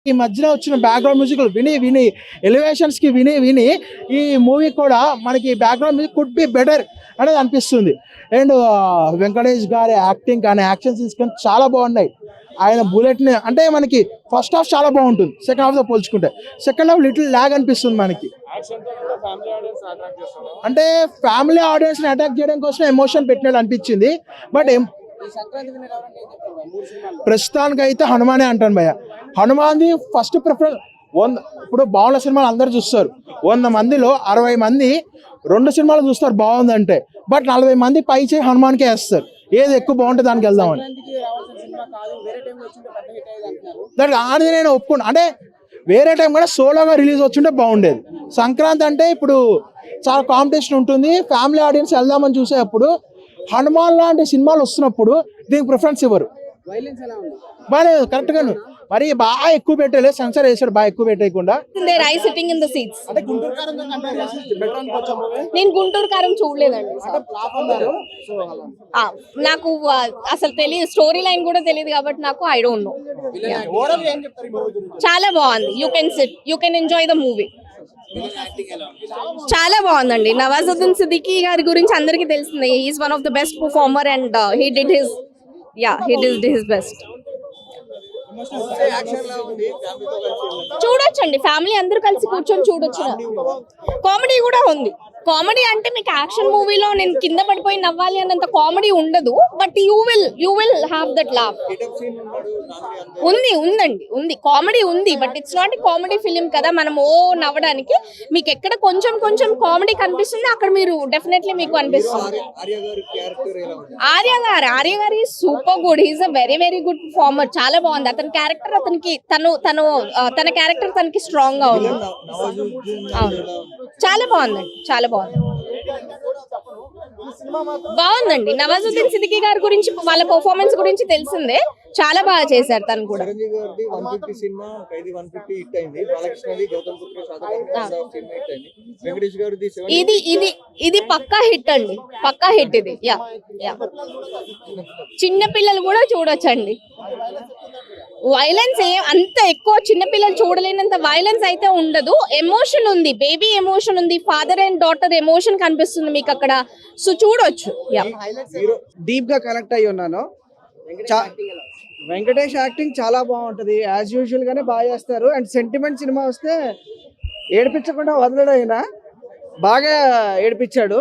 ఈ మధ్యన వచ్చిన బ్యాక్గ్రౌండ్ మ్యూజిక్ విని ఎలివేషన్స్కి విని ఈ మూవీ కూడా మనకి background music could be better అనేది అనిపిస్తుంది. అండ్ వెంకటేష్ గారి యాక్టింగ్ కానీ యాక్షన్ సీన్స్ కానీ చాలా బాగున్నాయి. ఆయన బుల్లెట్ని అంటే మనకి ఫస్ట్ హాఫ్ చాలా బాగుంటుంది, సెకండ్ హాఫ్తో పోల్చుకుంటే సెకండ్ హాఫ్ లిటిల్ ల్యాగ్ అనిపిస్తుంది మనకి. అంటే ఫ్యామిలీ ఆడియన్స్ని అటాక్ చేయడం కోసం ఎమోషన్ పెట్టినట్టు అనిపించింది. బట్ ప్రస్తుతానికి అయితే హనుమానే అంటాను భయ్య. హనుమాన్ది ఫస్ట్ ప్రిఫరెన్స్. ఇప్పుడు బాగున్న సినిమాలు అందరు చూస్తారు. 100 మందిలో 60 మంది 2 సినిమాలు చూస్తారు బాగుందంటే, బట్ 40 మంది పై చేయి హనుమాన్కే వేస్తారు. ఏది ఎక్కువ బాగుంటుంది దానికి వెళ్దామని. దానికి ఆడిది నేను ఒప్పుకున్నా. అంటే వేరే టైం కూడా సోలోగా రిలీజ్ వచ్చుంటే బాగుండేది. సంక్రాంతి అంటే ఇప్పుడు చాలా కాంపిటీషన్ ఉంటుంది, ఫ్యామిలీ ఆడియన్స్ వెళ్దామని చూసేటప్పుడు హనుమాన్ లాంటి సినిమాలు వస్తున్నప్పుడు దీనికి ప్రిఫరెన్స్ ఇవ్వరు. బాగా కరెక్ట్గాను మరి బాగా ఎక్కువ పెట్టలేదు, సెన్సర్ వేసాడు బాగా ఎక్కువ పెట్టేయకుండా. నేను గుంటూరు కారం చూడలేదండి, నాకు అసలు తెలియదు, స్టోరీ లైన్ కూడా తెలియదు కాబట్టి నాకు ఐ డోంట్ నో. చాలా బాగుంది, you can enjoy the movie. చాలా బాగుందండి. నవాజుద్దీన్ సిద్దికీ గారి గురించి అందరికీ తెలిసిందే. He's one of the best performer and he did his best. చూడొచ్చండి, ఫ్యామిలీ అందరూ కలిసి కూర్చొని చూడొచ్చు. కామెడీ కూడా ఉంది. కామెడీ అంటే మీకు యాక్షన్ మూవీలో నేను కింద పడిపోయి నవ్వాలి అన్నంత కామెడీ ఉండదు, but you will have that laugh. ఉంది కామెడీ ఉంది, but it's not comedy film కదా మనం ఓ నవ్వడానికి. మీకు ఎక్కడ కొంచెం కామెడీ కనిపిస్తుంది అక్కడ మీరు డెఫినెట్లీ మీకు అనిపిస్తుంది. ఆర్య గారు super good, he's a very very good performer. చాలా బాగుంది అతని క్యారెక్టర్. అతనికి తన క్యారెక్టర్ తనకి స్ట్రాంగ్ గా ఉంది. అవును, చాలా బాగుందండి, చాలా బాగుందండి. నవాజుద్దీన్ సిద్దికీ గారి గురించి వాళ్ళ పర్ఫార్మెన్స్ గురించి తెలిసిందే, చాలా బాగా చేశారు తను కూడా. ఇది పక్కా హిట్ అండి, పక్కా హిట్ ఇది. చిన్న పిల్లలు కూడా చూడొచ్చండి. వైలెన్స్ అంత ఎక్కువ చిన్నపిల్లలు చూడలేనంత వైలెన్స్ అయితే ఉండదు. ఎమోషన్ ఉంది, బేబీ ఎమోషన్ ఉంది, ఫాదర్ అండ్ డాటర్ ఎమోషన్ కనిపిస్తుంది మీకు అక్కడ. సో చూడొచ్చు. డీప్ గా కనెక్ట్ అయ్యి ఉన్నాను. వెంకటేష్ యాక్టింగ్ చాలా బాగుంటది, యాజ్ యూజువల్ గానే బాగా చేస్తారు. అండ్ సెంటిమెంట్ సినిమా వస్తే ఏడిపించకుండా వదలడం అయినా బాగా ఏడిపించాడు.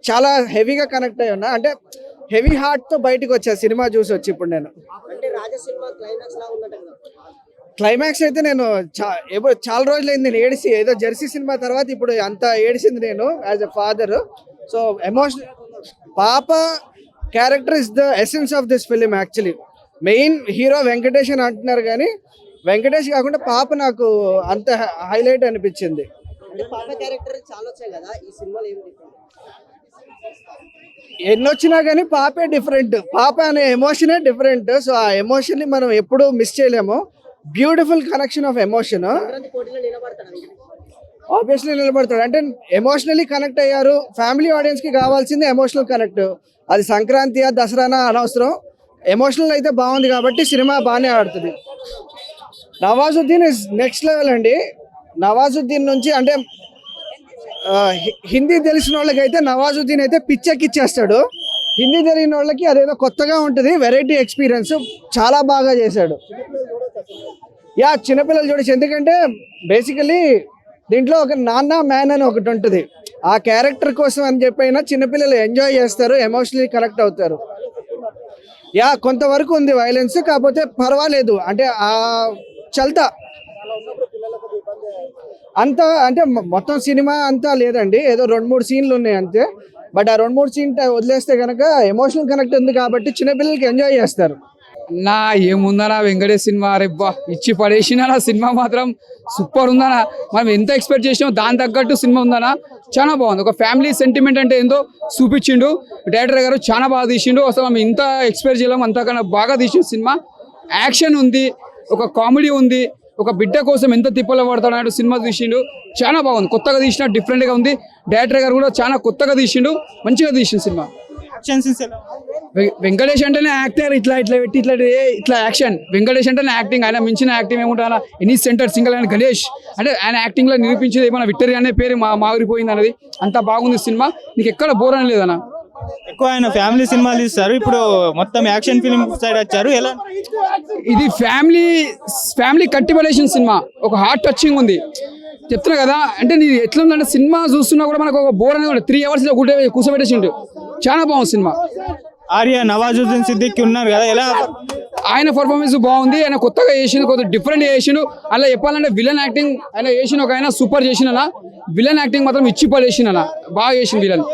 చాలా హెవీగా కనెక్ట్ అయ్యి ఉన్నా, అంటే హెవీ హార్ట్ తో బయటకు వచ్చా సినిమా చూసి వచ్చి. ఇప్పుడు నేను క్లైమాక్స్ అయితే నేను చాలా రోజులైంది నేను ఏడిసి, ఏదో జెర్సీ సినిమా తర్వాత ఇప్పుడు అంత ఏడిసింది నేను as a father. So emotional. పాప character is the essence of this film. Actually main hero Venkatesh అని అంటున్నారు, కానీ వెంకటేష్ కాకుండా పాప నాకు అంత హైలైట్ అనిపించింది. ఎన్నొచ్చినా కానీ పాపే డిఫరెంట్, పాప అనే ఎమోషనే డిఫరెంట్. సో ఆ ఎమోషన్ ని మనం ఎప్పుడూ మిస్ చేయలేము. Beautiful connection of emotion. Obviously నిలబడతాడు, అంటే ఎమోషనలీ కనెక్ట్ అయ్యారు. ఫ్యామిలీ ఆడియన్స్ కి కావాల్సింది ఎమోషనల్ కనెక్ట్. అది సంక్రాంతి దసరానా అనవసరం, ఎమోషనల్ అయితే బాగుంది కాబట్టి సినిమా బాగానే ఆడుతుంది. నవాజుద్దీన్ ఇస్ నెక్స్ట్ లెవెల్ అండి. నవాజుద్దీన్ నుంచి అంటే హిందీ తెలిసిన వాళ్ళకి అయితే నవాజుద్దీన్ అయితే పిచ్చెక్కిచ్చేస్తాడు. హిందీ తెలియని వాళ్ళకి అదేదో కొత్తగా ఉంటుంది, వెరైటీ ఎక్స్పీరియన్స్. చాలా బాగా చేశాడు. చిన్నపిల్లలు చూడొచ్చు, ఎందుకంటే బేసికలీ దీంట్లో ఒక నాన్న మ్యాన్ అని ఒకటి ఉంటుంది. ఆ క్యారెక్టర్ కోసం అని చెప్పైనా చిన్నపిల్లలు ఎంజాయ్ చేస్తారు, ఎమోషనలీ కనెక్ట్ అవుతారు. కొంతవరకు ఉంది వైలెన్స్, కాకపోతే పర్వాలేదు. అంటే ఆ చల్తా అంత అంటే మొత్తం సినిమా అంతా లేదండి, ఏదో 2-3 సీన్లు ఉన్నాయి అంతే. బట్ ఆ 2-3 సీన్ వదిలేస్తే కనుక ఎమోషనల్ కనెక్ట్ ఉంది కాబట్టి చిన్నపిల్లలకి ఎంజాయ్ చేస్తారు. నా ఏముందనా వెంకటేష్ సినిమా, రెబ్బా ఇచ్చి పడేసిన నా సినిమా మాత్రం సూపర్ ఉందనా. మనం ఎంత ఎక్స్పెక్ట్ చేసినామో దాని తగ్గట్టు సినిమా ఉందనా. చాలా బాగుంది. ఒక ఫ్యామిలీ సెంటిమెంట్ అంటే ఏందో చూపించిండు డైరెక్టర్ గారు, చాలా బాగా తీసిండు. అసలు మనం ఇంత ఎక్స్పెక్ట్ చేయలేము, అంతకన్నా బాగా తీసిన సినిమా. యాక్షన్ ఉంది, ఒక కామెడీ ఉంది, ఒక బిడ్డ కోసం ఎంత తిప్పలు పడతాడు అన్నట్టు సినిమా తీసిండు. చాలా బాగుంది, కొత్తగా తీసిన, డిఫరెంట్గా ఉంది. డైరెక్టర్ గారు కూడా చాలా కొత్తగా తీసిండు, మంచిగా తీసిన సినిమా. యాక్షన్ సీన్స్ ఎలా వెంకటేష్ అంటేనే యాక్టర్, ఇట్లా ఇట్లా పెట్టి ఇట్లా యాక్షన్. వెంకటేష్ అంటేనే యాక్టింగ్, ఆయన మించిన యాక్టింగ్ ఏముంటా ఎనీ సెంటర్ సింగల్ ఆయన గణేష్ అంటే ఆయన యాక్టింగ్ లో నిరూపించేది ఏమన్నా విక్టరీ అనే పేరు మారిపోయింది అనేది. అంత బాగుంది సినిమా, నీకు ఎక్కడ బోర్ అని లేదన్న. ఎక్కువ ఆయన ఫ్యామిలీ సినిమాలు తీస్తారు, ఇప్పుడు మొత్తం యాక్షన్ ఫిల్మ్ సైడ్ వచ్చారు. ఎలా ఇది ఫ్యామిలీ కట్టిపడేషన్ సినిమా, ఒక హార్ట్ టచింగ్ ఉంది చెప్తున్నా కదా. అంటే నీ ఎట్లుందంటే సినిమా చూస్తున్నా కూడా మనకు ఒక బోర్ అనేది 3 hours లో కూర్చోబెట్టేసిండు. చాలా బాగుంది సినిమా. ఆర్య నవాజుద్దీన్ సిద్దికి ఉన్నారు కదా, ఎలా ఆయన పర్ఫార్మెన్స్ బాగుంది, ఆయన కొత్తగా చేసిండు, కొద్దిగా డిఫరెంట్ చేసిండు. అలా చెప్పాలంటే విలన్ యాక్టింగ్ ఆయన చేసిన ఒక ఆయన సూపర్ చేసిన విలన్ యాక్టింగ్ మాత్రం ఇచ్చి పడేసిన బాగా చేసింది విలన్.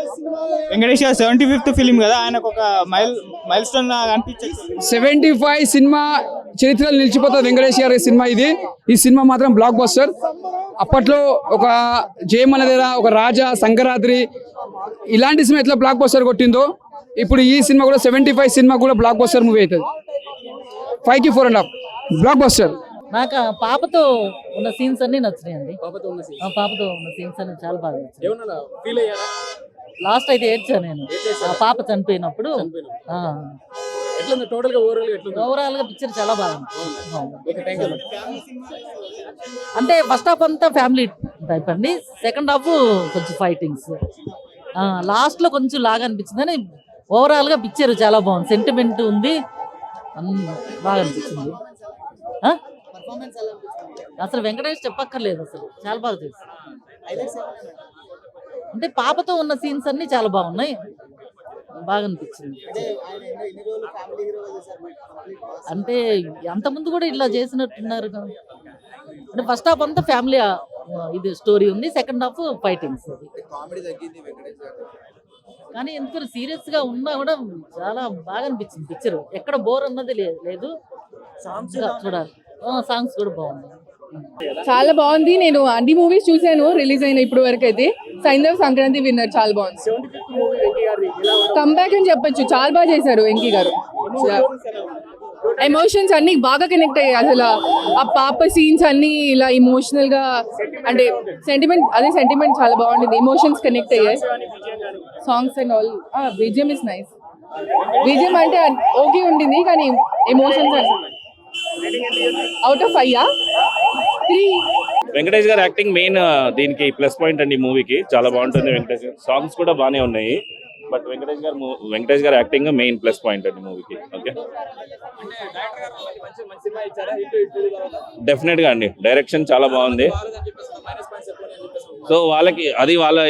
వెంకటేష్ గారు 75th ఫిలిం కదా, ఆయనకు ఒక మైల్ స్టోన్ అనిపించింది. 75 సినిమా చరిత్రలో నిలిచిపోతుంది వెంకటేష్ గారి సినిమా ఇది. ఈ సినిమా మాత్రం బ్లాక్ బస్టర్. అప్పట్లో ఒక జయమనదేరా, ఒక రాజా, సంక్రాంతి ఇలాంటి సినిమా ఎట్లా బ్లాక్ బస్టర్ కొట్టిందో ఇప్పుడు ఈ సినిమా కూడా 75 సినిమా కూడా బ్లాక్ బస్టర్ మూవీ అవుతుంది. 5కి 4.5 బ్లాక్ బస్టర్. నాకు ఆ పాపతో ఉన్న సీన్స్ అన్ని నచ్చినాయండి. ఆ పాపతో ఉన్న సీన్స్ అన్ని చాలా బాగా నచ్చాయి. లాస్ట్ అయితే ఏడ్చా నేను, ఆ పాప చనిపోయినప్పుడు. ఓవరాల్ గా పిక్చర్ చాలా బాగుంది. అంటే ఫస్ట్ హాఫ్ అంతా ఫ్యామిలీ టైప్ అండి, సెకండ్ హాఫ్ కొంచెం ఫైటింగ్స్, లాస్ట్ లో కొంచెం లాగా అనిపించింది. కానీ ఓవరాల్ గా పిక్చర్ చాలా బాగుంది, సెంటిమెంట్ ఉంది, బాగా అనిపించింది. అసలు వెంకటేష్ చెప్పక్కర్లేదు, అసలు చాలా బాగా చేశారు. అంటే పాపతో ఉన్న సీన్స్ అన్ని చాలా బాగున్నాయి, బాగా అనిపించింది. అంటే అంతకుముందు కూడా ఇట్లా చేసినట్టున్నారు. అంటే ఫస్ట్ హాఫ్ అంతా ఫ్యామిలీ ఇది స్టోరీ ఉంది, సెకండ్ హాఫ్ ఫైటింగ్స్. కానీ ఎందుకంటే సీరియస్ గా ఉన్నా కూడా చాలా బాగా అనిపించింది పిక్చర్, ఎక్కడ బోర్ అన్నది లేదు. సాంగ్స్ చూడాలి, సాంగ్స్ కూడా బాగున్నాయి. చాలా బాగుంది. నేను అన్ని మూవీస్ చూసాను రిలీజ్ అయిన ఇప్పుడు వరకు అయితే. సైంధవ్ సంక్రాంతి విన్నర్, చాలా బాగుంది. కంబ్యాక్ అని చెప్పొచ్చు, చాలా బాగా చేశారు వెంకీ గారు. ఎమోషన్స్ అన్ని బాగా కనెక్ట్ అయ్యాయి. అసలు ఆ పాప సీన్స్ అన్ని ఇలా ఇమోషనల్ గా, అంటే సెంటిమెంట్ చాలా బాగుంటుంది, ఎమోషన్స్ కనెక్ట్ అయ్యాయి. Songs and all, BGM is nice. BGM అంటే ఓకే ఉంటుంది, కానీ ఎమోషన్స్ అవుట్ ఆఫ్ 5 3. వెంకటేష్ గారు యాక్టింగ్ మెయిన్ దీనికి ప్లస్ పాయింట్ అండి. మూవీకి చాలా బాగుంటుంది. వెంకటేష్ గారు సాంగ్స్ కూడా బాగానే ఉన్నాయి, బట్ వెంకటేష్ గారు యాక్టింగ్ మెయిన్ ప్లస్ పాయింట్ అండి మూవీకి. ఓకే, డెఫినెట్ గా అండి, డైరెక్షన్ చాలా బాగుంది. సో వాళ్ళకి అది వాళ్ళ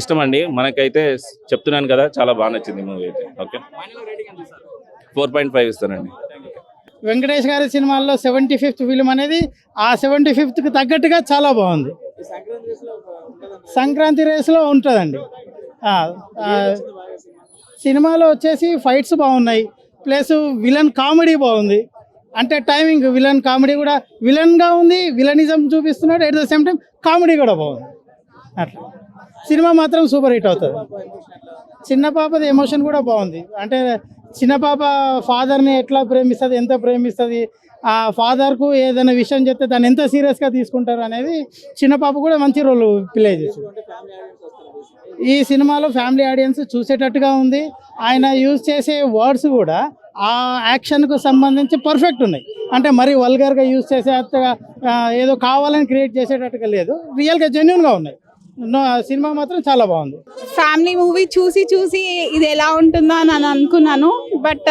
ఇష్టం అండి, మనకైతే చెప్తున్నాను కదా చాలా బాగా నచ్చింది మూవీ అయితే. ఓకే, 4.5 ఇస్తానండి. వెంకటేష్ గారి సినిమాల్లో 75th ఫిలిం అనేది ఆ 75th తగ్గట్టుగా చాలా బాగుంది. సంక్రాంతి రేస్లో ఉంటుందండి. సినిమాలో వచ్చేసి ఫైట్స్ బాగున్నాయి, ప్లస్ విలన్ కామెడీ బాగుంది. అంటే టైమింగ్ విలన్ కామెడీ కూడా విలన్గా ఉంది, విలనిజం చూపిస్తున్నాడు, at the same time comedy కూడా బాగుంది. అట్లా సినిమా మాత్రం సూపర్ హిట్ అవుతుంది. చిన్న పాపది ఎమోషన్ కూడా బాగుంది. అంటే చిన్న పాప ఫాదర్ని ఎట్లా ప్రేమిస్తుంది, ఎంత ప్రేమిస్తుంది, ఆ ఫాదర్కు ఏదైనా విషయం చెప్తే దాన్ని ఎంత సీరియస్గా తీసుకుంటారు అనేది చిన్న పాప కూడా మంచి రోల్ ప్లే చేసింది. ఈ సినిమాలో ఫ్యామిలీ ఆడియన్స్ చూసేటట్టుగా ఉంది. ఆయన యూజ్ చేసే వర్డ్స్ కూడా ఆ యాక్షన్కు సంబంధించి పర్ఫెక్ట్ ఉన్నాయి. అంటే మరీ వల్గర్గా యూజ్ చేసేట్టుగా ఏదో కావాలని క్రియేట్ చేసేటట్టుగా లేదు, రియల్గా జెన్యున్గా ఉన్నాయి. సినిమా మాత్రం చాలా బాగుంది. ఫ్యామిలీ మూవీ చూసి ఇది ఎలా ఉంటుందో అని అనుకున్నాను, బట్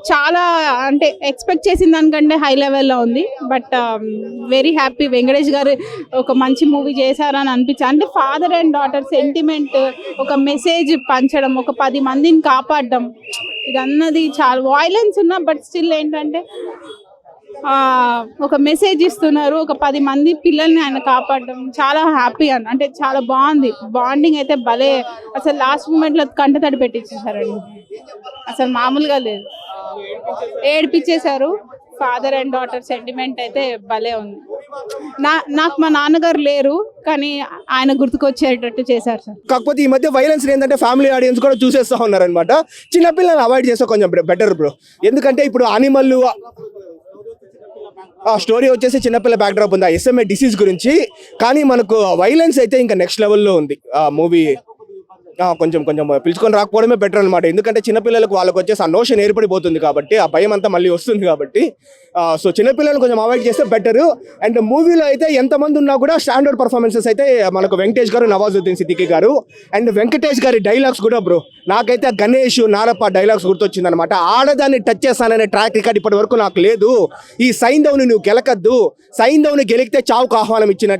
చాలా అంటే ఎక్స్పెక్ట్ చేసిన దానికంటే హై లెవెల్లో ఉంది. బట్ వెరీ హ్యాపీ, వెంకటేష్ గారు ఒక మంచి మూవీ చేశారని అనిపించింది. అంటే ఫాదర్ అండ్ డాటర్ సెంటిమెంట్, ఒక మెసేజ్ పంచడం, ఒక 10 మందిని కాపాడడం, ఇదన్నది చాలా వైలెన్స్ ఉన్నా బట్ స్టిల్ ఏంటంటే ఒక మెసేజ్ ఇస్తున్నారు. ఒక 10 మంది పిల్లల్ని ఆయన కాపాడడం చాలా హ్యాపీ అంటే చాలా బాగుంది. బాండింగ్ అయితే భలే, అసలు లాస్ట్ మూమెంట్లో కంటతడి పెట్టించేసారండి, అసలు మామూలుగా లేదు, ఏడిపించేశారు. ఫాదర్ అండ్ డాటర్ సెంటిమెంట్ అయితే భలే ఉంది. నాకు మా నాన్నగారు లేరు, కానీ ఆయన గుర్తుకొచ్చేటట్టు చేశారు సార్. కాకపోతే ఈ మధ్య వైలెన్స్ ఏంటంటే ఫ్యామిలీ ఆడియన్స్ కూడా చూసేస్తూ ఉన్నారనమాట. చిన్నపిల్లల్ని అవాయిడ్ చేస్తే కొంచెం బెటర్ బ్రో. ఎందుకంటే ఇప్పుడు అనిమల్ ఆ స్టోరీ వచ్చేసి చిన్నపిల్ల బ్యాక్డ్రాప్ ఉంది, ఆ SMA డిసీజ్ గురించి. కానీ మనకు వైలెన్స్ అయితే ఇంకా నెక్స్ట్ లెవెల్లో ఉంది ఆ మూవీ. కొంచెం పిలుచుకొని రాకపోవడమే బెటర్ అనమాట. ఎందుకంటే చిన్నపిల్లలకు వాళ్ళకి వచ్చేసి ఆ నోషన్ ఏర్పడిపోతుంది కాబట్టి ఆ భయం అంతా మళ్ళీ వస్తుంది కాబట్టి సో చిన్నపిల్లలు కొంచెం అవాయిడ్ చేస్తే బెటర్. అండ్ మూవీలో అయితే ఎంతమంది ఉన్నా కూడా స్టాండర్డ్ పర్ఫార్మెన్సెస్ అయితే మనకు వెంకటేష్ గారు, నవాజుద్దీన్ సిద్దికీ గారు అండ్ వెంకటేష్ గారి డైలాగ్స్ కూడా బ్రో నాకైతే గణేష్ నారప్ప డైలాగ్స్ గుర్తొచ్చింది అనమాట. ఆడదాన్ని టచ్ చేస్తాననే ట్రాక్ రికార్డ్ ఇప్పటి వరకు నాకు లేదు. ఈ సైంధవ్ని నువ్వు గెలకద్దు, సైంధవ్ని గెలికితే చావుకు ఆహ్వానం ఇచ్చినట్టు